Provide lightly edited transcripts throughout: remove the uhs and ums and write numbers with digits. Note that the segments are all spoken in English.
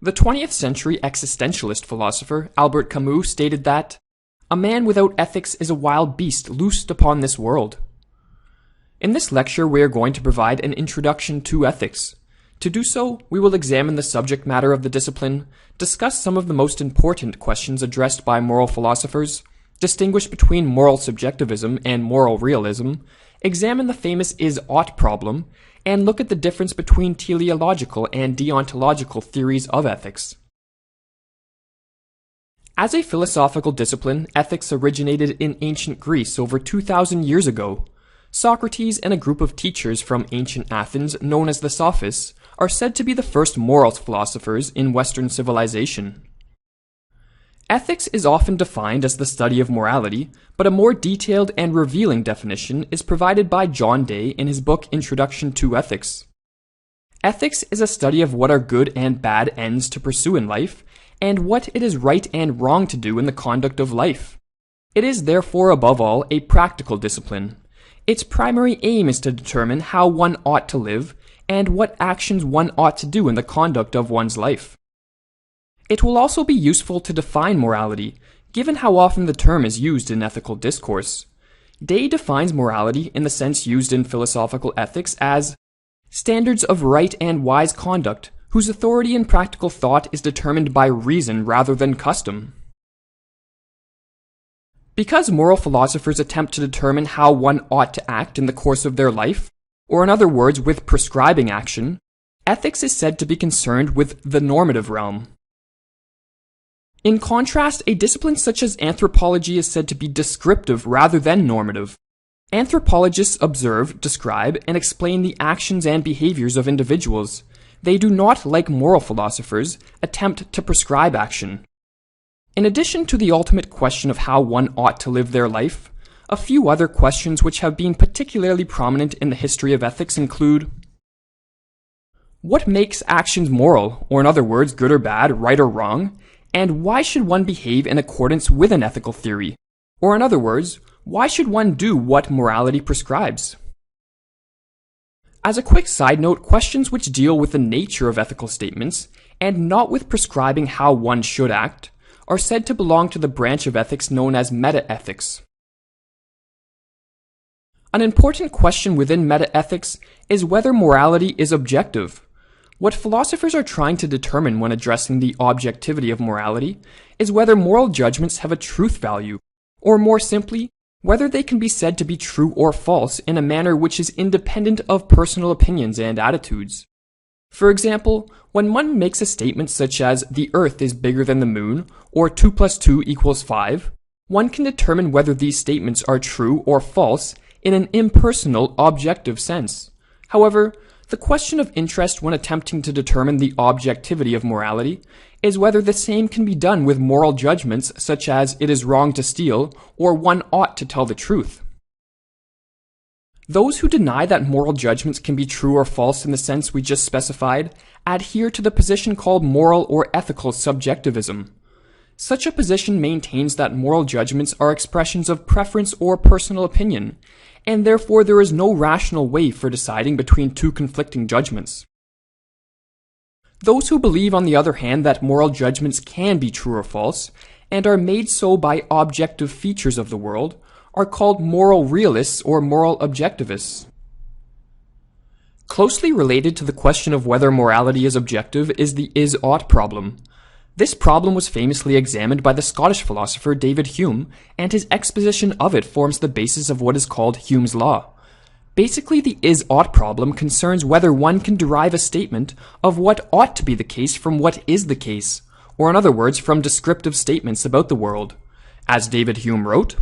The 20th century existentialist philosopher Albert Camus stated that, "A man without ethics is a wild beast loosed upon this world." In this lecture, we are going to provide an introduction to ethics. To do so, we will examine the subject matter of the discipline, discuss some of the most important questions addressed by moral philosophers, distinguish between moral subjectivism and moral realism, examine the famous is-ought problem, and look at the difference between teleological and deontological theories of ethics. As a philosophical discipline, ethics originated in ancient Greece over 2,000 years ago. Socrates and a group of teachers from ancient Athens, known as the Sophists, are said to be the first moral philosophers in Western civilization. Ethics is often defined as the study of morality, but a more detailed and revealing definition is provided by John Day in his book Introduction to Ethics. Ethics is a study of what are good and bad ends to pursue in life, and what it is right and wrong to do in the conduct of life. It is therefore above all a practical discipline. Its primary aim is to determine how one ought to live, and what actions one ought to do in the conduct of one's life. It will also be useful to define morality, given how often the term is used in ethical discourse. Day defines morality in the sense used in philosophical ethics as standards of right and wise conduct, whose authority in practical thought is determined by reason rather than custom. Because moral philosophers attempt to determine how one ought to act in the course of their life, or in other words, with prescribing action, ethics is said to be concerned with the normative realm. In contrast, a discipline such as anthropology is said to be descriptive rather than normative. Anthropologists observe, describe, and explain the actions and behaviors of individuals. They do not, like moral philosophers, attempt to prescribe action. In addition to the ultimate question of how one ought to live their life, a few other questions which have been particularly prominent in the history of ethics include: what makes actions moral, or in other words, good or bad, right or wrong? And why should one behave in accordance with an ethical theory? Or in other words, why should one do what morality prescribes? As a quick side note, questions which deal with the nature of ethical statements, and not with prescribing how one should act, are said to belong to the branch of ethics known as metaethics. An important question within metaethics is whether morality is objective. What philosophers are trying to determine when addressing the objectivity of morality is whether moral judgments have a truth value, or more simply, whether they can be said to be true or false in a manner which is independent of personal opinions and attitudes. For example, when one makes a statement such as "the Earth is bigger than the Moon" or 2 + 2 = 5, one can determine whether these statements are true or false in an impersonal, objective sense. However, the question of interest when attempting to determine the objectivity of morality is whether the same can be done with moral judgments such as it is wrong to steal or one ought to tell the truth. Those who deny that moral judgments can be true or false in the sense we just specified adhere to the position called moral or ethical subjectivism. Such a position maintains that moral judgments are expressions of preference or personal opinion, and therefore there is no rational way for deciding between two conflicting judgments. Those who believe, on the other hand, that moral judgments can be true or false, and are made so by objective features of the world, are called moral realists or moral objectivists. Closely related to the question of whether morality is objective is the is-ought problem. This problem was famously examined by the Scottish philosopher David Hume, and his exposition of it forms the basis of what is called Hume's law. Basically, the is-ought problem concerns whether one can derive a statement of what ought to be the case from what is the case, or in other words, from descriptive statements about the world. As David Hume wrote,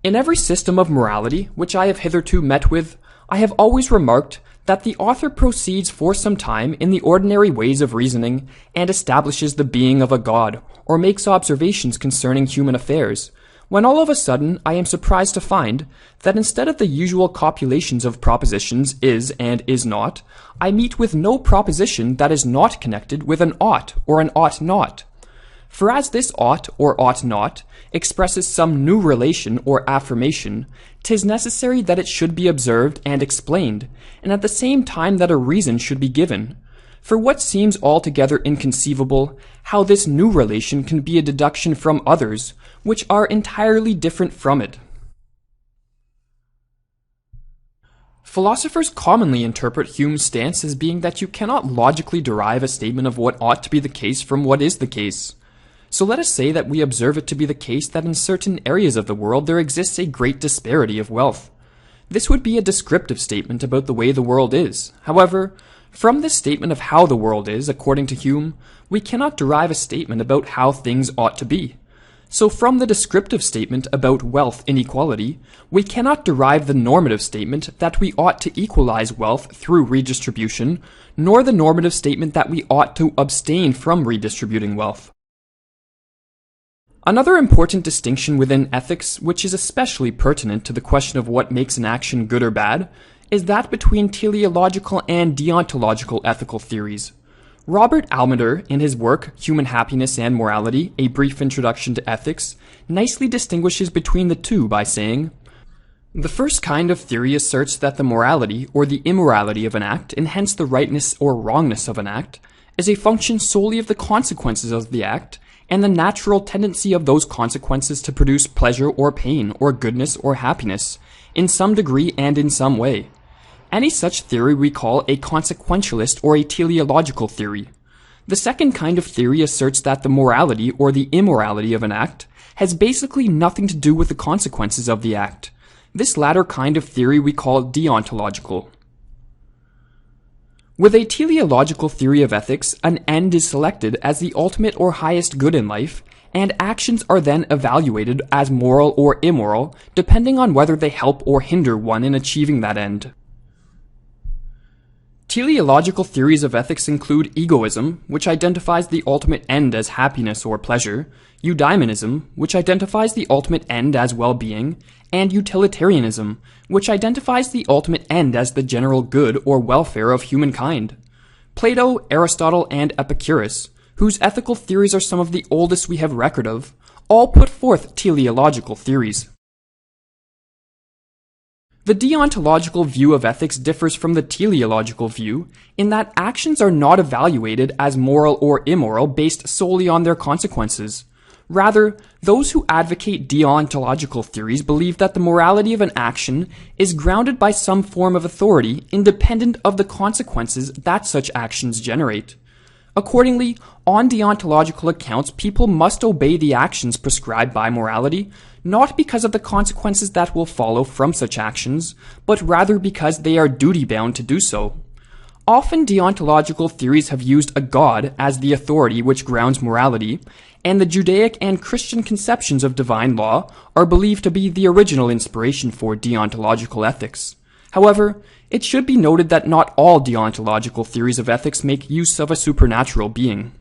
"In every system of morality which I have hitherto met with, I have always remarked that the author proceeds for some time in the ordinary ways of reasoning, and establishes the being of a god, or makes observations concerning human affairs, when all of a sudden I am surprised to find that instead of the usual copulations of propositions is and is not, I meet with no proposition that is not connected with an ought or an ought not. For as this ought or ought not expresses some new relation or affirmation, 'tis necessary that it should be observed and explained, and at the same time that a reason should be given. For what seems altogether inconceivable, how this new relation can be a deduction from others, which are entirely different from it. Philosophers commonly interpret Hume's stance as being that you cannot logically derive a statement of what ought to be the case from what is the case. So let us say that we observe it to be the case that in certain areas of the world there exists a great disparity of wealth. This would be a descriptive statement about the way the world is. However, from this statement of how the world is, according to Hume, we cannot derive a statement about how things ought to be. So from the descriptive statement about wealth inequality, we cannot derive the normative statement that we ought to equalize wealth through redistribution, nor the normative statement that we ought to abstain from redistributing wealth. Another important distinction within ethics, which is especially pertinent to the question of what makes an action good or bad, is that between teleological and deontological ethical theories. Robert Almader, in his work Human Happiness and Morality, A Brief Introduction to Ethics, nicely distinguishes between the two by saying, the first kind of theory asserts that the morality or the immorality of an act, and hence the rightness or wrongness of an act, is a function solely of the consequences of the act, and the natural tendency of those consequences to produce pleasure or pain, or goodness or happiness, in some degree and in some way. Any such theory we call a consequentialist or a teleological theory. The second kind of theory asserts that the morality or the immorality of an act has basically nothing to do with the consequences of the act. This latter kind of theory we call deontological. With a teleological theory of ethics, an end is selected as the ultimate or highest good in life, and actions are then evaluated as moral or immoral, depending on whether they help or hinder one in achieving that end. Teleological theories of ethics include egoism, which identifies the ultimate end as happiness or pleasure, eudaimonism, which identifies the ultimate end as well-being, and utilitarianism, which identifies the ultimate end as the general good or welfare of humankind. Plato, Aristotle, and Epicurus, whose ethical theories are some of the oldest we have record of, all put forth teleological theories. The deontological view of ethics differs from the teleological view in that actions are not evaluated as moral or immoral based solely on their consequences. Rather, those who advocate deontological theories believe that the morality of an action is grounded by some form of authority independent of the consequences that such actions generate. Accordingly, on deontological accounts, people must obey the actions prescribed by morality, not because of the consequences that will follow from such actions, but rather because they are duty-bound to do so. Often deontological theories have used a god as the authority which grounds morality, and the Judaic and Christian conceptions of divine law are believed to be the original inspiration for deontological ethics. However, it should be noted that not all deontological theories of ethics make use of a supernatural being.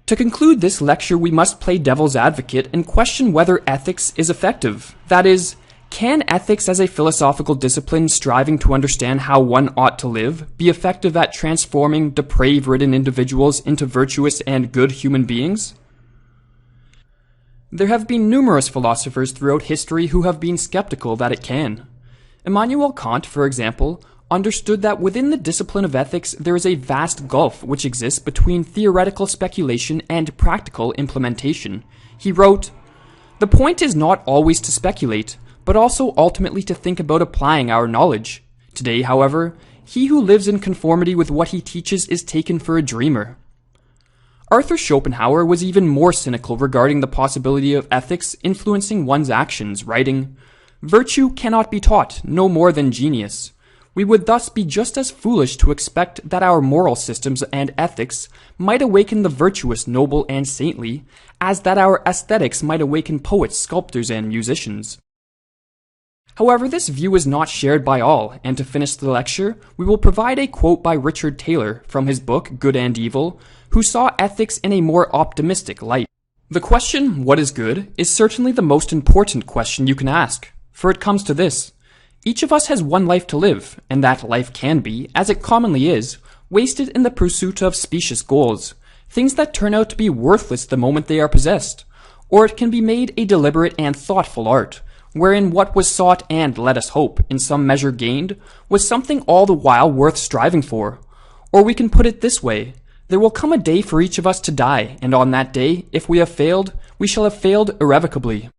To conclude this lecture, we must play devil's advocate and question whether ethics is effective. That is, can ethics as a philosophical discipline striving to understand how one ought to live be effective at transforming depraved-ridden individuals into virtuous and good human beings? There have been numerous philosophers throughout history who have been skeptical that it can. Immanuel Kant, for example, understood that within the discipline of ethics there is a vast gulf which exists between theoretical speculation and practical implementation. He wrote, "The point is not always to speculate, but also ultimately to think about applying our knowledge. Today, however, he who lives in conformity with what he teaches is taken for a dreamer." Arthur Schopenhauer was even more cynical regarding the possibility of ethics influencing one's actions, writing, "Virtue cannot be taught, no more than genius. We would thus be just as foolish to expect that our moral systems and ethics might awaken the virtuous, noble, and saintly, as that our aesthetics might awaken poets, sculptors, and musicians." However, this view is not shared by all, and to finish the lecture, we will provide a quote by Richard Taylor from his book Good and Evil, who saw ethics in a more optimistic light. The question, what is good, is certainly the most important question you can ask, for it comes to this. Each of us has one life to live, and that life can be, as it commonly is, wasted in the pursuit of specious goals, things that turn out to be worthless the moment they are possessed, or it can be made a deliberate and thoughtful art, wherein what was sought and, let us hope, in some measure gained, was something all the while worth striving for. Or we can put it this way: there will come a day for each of us to die, and on that day, if we have failed, we shall have failed irrevocably.